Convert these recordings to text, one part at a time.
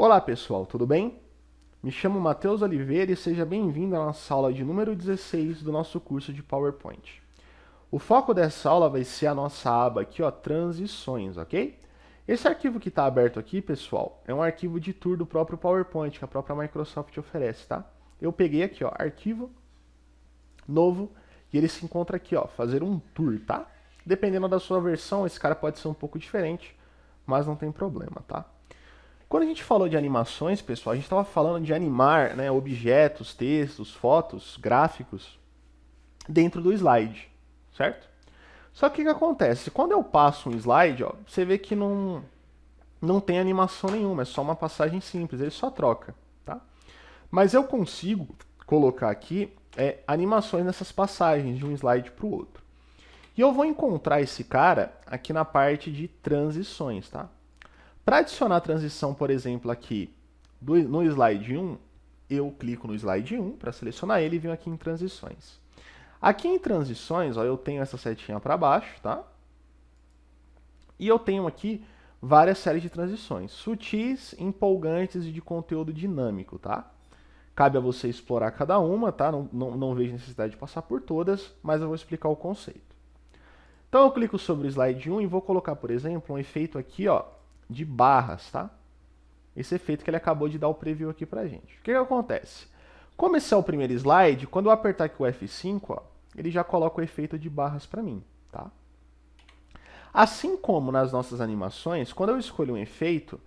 Olá pessoal, tudo bem? Me chamo Matheus Oliveira e seja bem-vindo à nossa aula de número 16 do nosso curso de PowerPoint. O foco dessa aula vai ser a nossa aba aqui, ó, transições, ok? Esse arquivo que está aberto aqui, pessoal, é um arquivo de tour do próprio PowerPoint, que a própria Microsoft oferece, tá? Eu peguei aqui, ó, arquivo, novo, e ele se encontra aqui, ó, fazer um tour, tá? Dependendo da sua versão, esse cara pode ser um pouco diferente, mas não tem problema, tá? Quando a gente falou de animações, pessoal, a gente estava falando de animar, né, objetos, textos, fotos, gráficos dentro do slide, certo? Só que o que acontece? Quando eu passo um slide, ó, você vê que não tem animação nenhuma, é só uma passagem simples, ele só troca, tá? Mas eu consigo colocar aqui animações nessas passagens de um slide para o outro. E eu vou encontrar esse cara aqui na parte de transições, tá? Para adicionar a transição, por exemplo, aqui no slide 1, eu clico no slide 1 para selecionar ele e venho aqui em transições. Aqui em transições, ó, eu tenho essa setinha para baixo, tá? E eu tenho aqui várias séries de transições, sutis, empolgantes e de conteúdo dinâmico, tá? Cabe a você explorar cada uma, tá? Não vejo necessidade de passar por todas, mas eu vou explicar o conceito. Então eu clico sobre o slide 1 e vou colocar, por exemplo, um efeito aqui, ó, de barras, tá? Esse efeito que ele acabou de dar o preview aqui pra gente. O que acontece? Como esse é o primeiro slide, quando eu apertar aqui o F5, ó, ele já coloca o efeito de barras para mim, tá? Assim como nas nossas animações, quando eu escolho um efeito,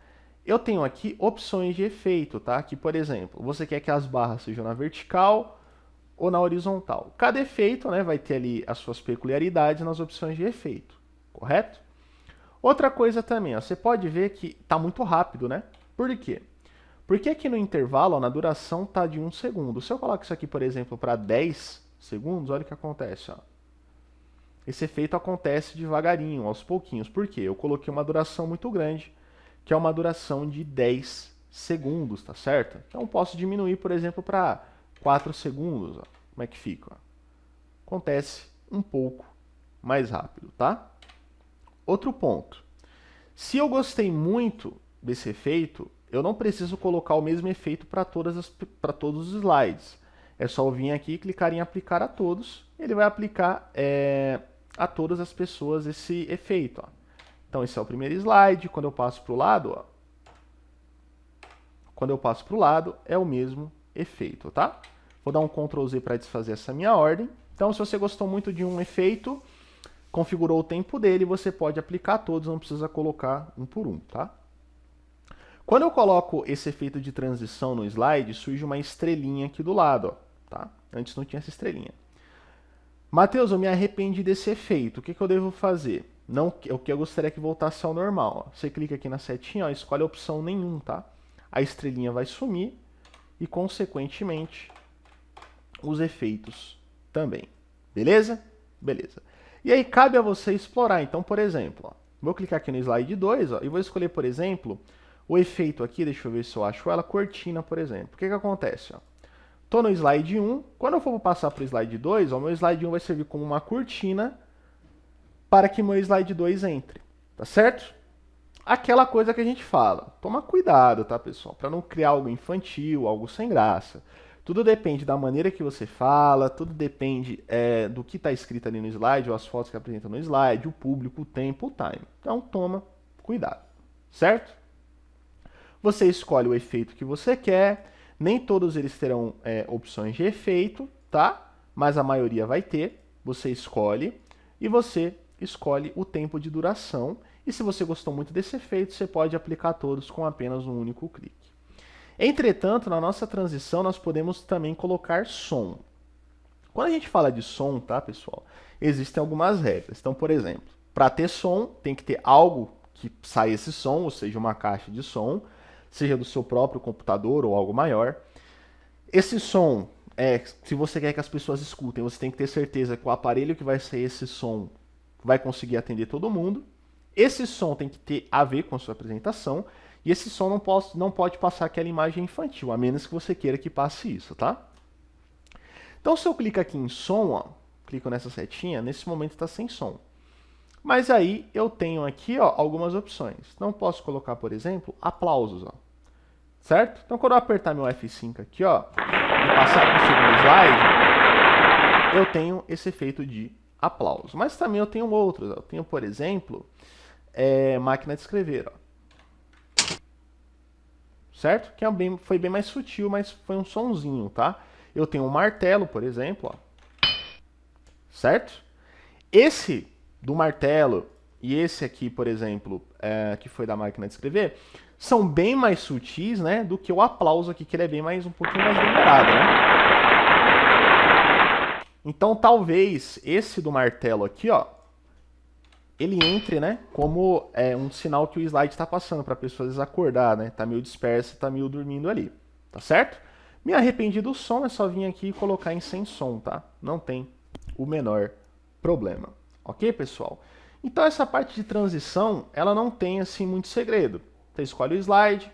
eu tenho aqui opções de efeito, tá? Que, por exemplo, você quer que as barras sejam na vertical ou na horizontal. Cada efeito, né, vai ter ali as suas peculiaridades nas opções de efeito, correto? Outra coisa também, ó, você pode ver que está muito rápido, né? Por quê? Porque aqui no intervalo, ó, na duração, está de 1 segundo. Se eu coloco isso aqui, por exemplo, para 10 segundos, olha o que acontece. Ó. Esse efeito acontece devagarinho, aos pouquinhos. Por quê? Eu coloquei uma duração muito grande, que é uma duração de 10 segundos, tá certo? Então, posso diminuir, por exemplo, para 4 segundos. Ó. Como é que fica? Ó? Acontece um pouco mais rápido, tá? Outro ponto. Se eu gostei muito desse efeito, eu não preciso colocar o mesmo efeito para todos os slides. É só eu vir aqui e clicar em aplicar a todos. Ele vai aplicar a todas as pessoas esse efeito. Ó. Então esse é o primeiro slide. Quando eu passo para o lado, ó, quando eu passo para o lado, é o mesmo efeito, tá? Vou dar um Ctrl Z para desfazer essa minha ordem. Então se você gostou muito de um efeito, configurou o tempo dele, você pode aplicar todos, não precisa colocar um por um, tá? Quando eu coloco esse efeito de transição no slide, surge uma estrelinha aqui do lado, ó, tá? Antes não tinha essa estrelinha. Matheus, eu me arrependi desse efeito, o que eu devo fazer? Não, o que eu gostaria que voltasse ao normal, ó. Você clica aqui na setinha, ó, escolhe a opção nenhum, tá? A estrelinha vai sumir e, consequentemente, os efeitos também. Beleza? Beleza. E aí cabe a você explorar. Então, por exemplo, ó, vou clicar aqui no slide 2 ó, e vou escolher, por exemplo, o efeito aqui, deixa eu ver se eu acho ela, cortina, por exemplo. O que acontece? Estou no slide 1, quando eu for passar para o slide 2, ó, meu slide 1 vai servir como uma cortina para que meu slide 2 entre, tá certo? Aquela coisa que a gente fala, toma cuidado, tá, pessoal? Para não criar algo infantil, algo sem graça. Tudo depende da maneira que você fala, tudo depende do que está escrito ali no slide, ou as fotos que apresentam no slide, o público, o tempo, o time. Então, toma cuidado, certo? Você escolhe o efeito que você quer, nem todos eles terão opções de efeito, tá? Mas a maioria vai ter, você escolhe, e você escolhe o tempo de duração, e se você gostou muito desse efeito, você pode aplicar todos com apenas um único clique. Entretanto, na nossa transição, nós podemos também colocar som. Quando a gente fala de som, tá, pessoal? Existem algumas regras. Então, por exemplo, para ter som, tem que ter algo que saia esse som, ou seja, uma caixa de som, seja do seu próprio computador ou algo maior. Esse som, se você quer que as pessoas escutem, você tem que ter certeza que o aparelho que vai sair esse som vai conseguir atender todo mundo. Esse som tem que ter a ver com a sua apresentação. E esse som não pode passar aquela imagem infantil, a menos que você queira que passe isso, tá? Então, se eu clico aqui em som, ó, clico nessa setinha, nesse momento está sem som. Mas aí eu tenho aqui ó, algumas opções. Então, posso colocar, por exemplo, aplausos. Ó. certo? Então, quando eu apertar meu F5 aqui, ó, e passar para o segundo slide, eu tenho esse efeito de aplauso. Mas também eu tenho outros. Eu tenho, por exemplo, máquina de escrever, ó. Certo? Que foi bem mais sutil, mas foi um sonzinho, tá? Eu tenho um martelo, por exemplo, ó. Certo? Esse do martelo e esse aqui, por exemplo, que foi da máquina de escrever, são bem mais sutis, né, do que o aplauso aqui, que ele é bem mais, um pouquinho mais demorado, né? Então, talvez esse do martelo aqui, ó, ele entre, né, como um sinal que o slide está passando para a pessoa desacordar, né? Tá meio dispersa, tá meio dormindo ali, tá certo? Me arrependi do som, é só vir aqui e colocar em sem som, tá? Não tem o menor problema. Ok, pessoal? Então essa parte de transição, ela não tem assim muito segredo. Você escolhe o slide,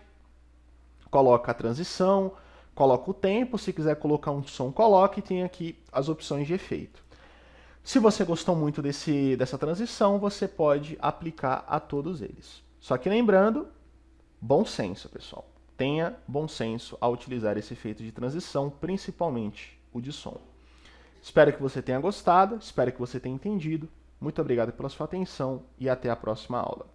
coloca a transição, coloca o tempo, se quiser colocar um som, coloca e tem aqui as opções de efeito. Se você gostou muito dessa transição, você pode aplicar a todos eles. Só que lembrando, bom senso, pessoal. Tenha bom senso ao utilizar esse efeito de transição, principalmente o de som. Espero que você tenha gostado, espero que você tenha entendido. Muito obrigado pela sua atenção e até a próxima aula.